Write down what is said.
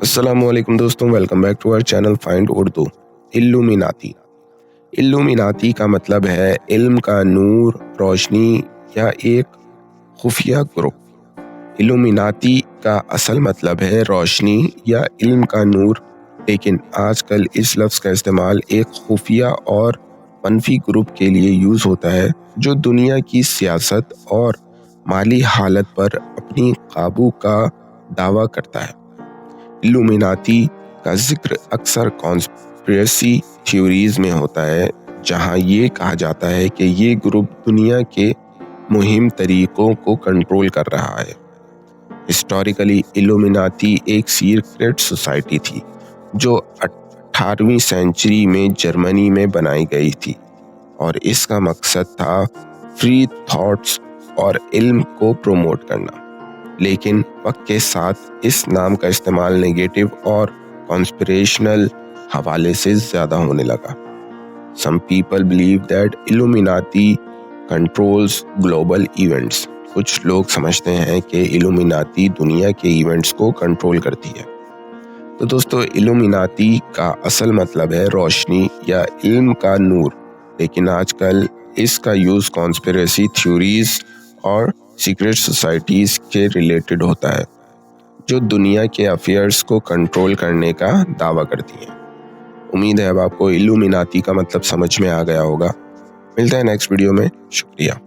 अस्सलाम वालेकुम दोस्तों, welcome back to our channel find Urdu. Illuminati. Illuminati का मतलब है इल्म का नूर, रोशनी या एक खुफिया ग्रुप। इल्लुमिनाती का असल मतलब है रोशनी या इल्म का नूर, लेकिन आजकल इस लफ्ज़ का इस्तेमाल एक खुफिया और मनफी ग्रुप के लिए यूज़ होता है जो दुनिया की सियासत और माली हालत पर अपनी काबू का दावा करता है। इल्लुमिनाती का जिक्र अक्सर कॉन्स्पिरेसी थ्योरीज में होता है, जहां ये कहा जाता है कि ये ग्रुप दुनिया के मुहिम तरीकों को कंट्रोल कर रहा है। हिस्टोरिकली इल्लुमिनाती एक सीक्रेट सोसाइटी थी जो 18वीं सेंचुरी में जर्मनी में बनाई गई थी और इसका मकसद था फ्री थॉट्स और इल्म को प्रमोट करना। लेकिन वक्त के साथ इस नाम का इस्तेमाल नेगेटिव और कॉन्स्पिरेशनल हवाले से ज़्यादा होने लगा। Some people believe that Illuminati controls global events. कुछ लोग समझते हैं कि इल्लुमिनाती दुनिया के इवेंट्स को कंट्रोल करती है। तो दोस्तों, इल्लुमिनाती का असल मतलब है रोशनी या इल्म का नूर, लेकिन आजकल इसका यूज़ कॉन्स्पिरेसी थ्योरीज और सीक्रेट सोसाइटीज़ के रिलेटेड होता है जो दुनिया के अफेयर्स को कंट्रोल करने का दावा करती हैं। उम्मीद है अब आपको इल्लुमिनाती का मतलब समझ में आ गया होगा। मिलते हैं नेक्स्ट वीडियो में। शुक्रिया।